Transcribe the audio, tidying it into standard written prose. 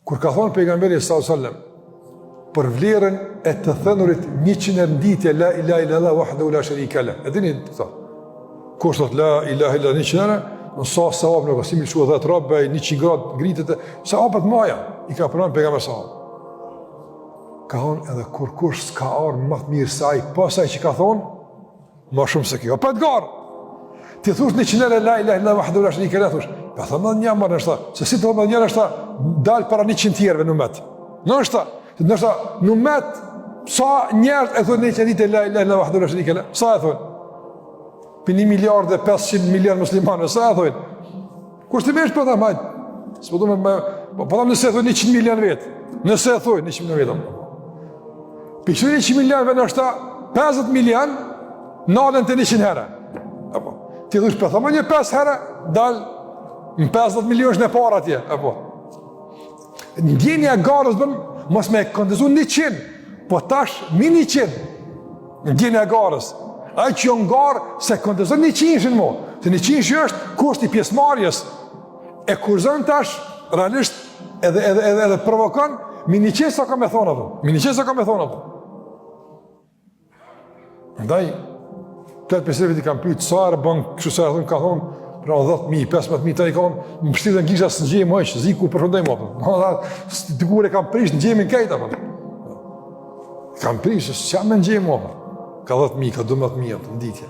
Kur ka thonë pejgamberi sallallahu alajhi wasallam për vlerën e të thënurit 100 nditje la ilaha illallah wahdahu la sharika lah. E dini këto. Kur thot la ilaha illallah 100, në sa sevap në kosim shu 10 robe 100 gradë ngritet, sa hapet maja. I ka pranuar pejgamberi sallallahu. Ka thonë edhe kur kush s'ka ardhur më të mirë se ai, pas ai që ka thonë, më shumë se kjo. Pa të garë. Ti thush 100 la ilaha illallah wahdahu la sharika lah thush. Pa thonë një më nështë, se si të thonë një nështë dal para 100 tjerëve në met. Nështë në met, sa njerët e thonë 100 la ilaha illallah wahdahu la sharika lah, sa e thonë? Për 1 miliard dhe 500 milion muslimanë, sa e thonë? Kur të mesh për ta majtë? Së po tham nëse e thonë 100 milion vetë, nëse e thonë 100 milion vetë. Për 100 milionve nështë 50 milion, nalën të 100 herë. Ti dhush për thama një 5 herë, dalë në 50 milionës në para tje. Ndjenja garës bëm, mos me kondizu 100, po tash mi 100. Ndjenja garës. Ai që jo në garë, se kondizu 100 mo. Se 100 është kushti pjesëmarrjes. E kur zënë tash, realisht, edhe provokon, mi 100 sa ka me thonë ato. Mi 100 sa ka me thonë ato. Ndaj, të pesëve ti kam pyet sa herë bën kështu sa thon ka thon pra 10.000, 15.000 tani kanë më mbështetën kisha së gjej më që ziku përfundoi më apo. Do dikur e kam prish në gjemin këtej apo. Kam prish s'jam në gjem më. Ka 10.000, ka 12.000 në ditje.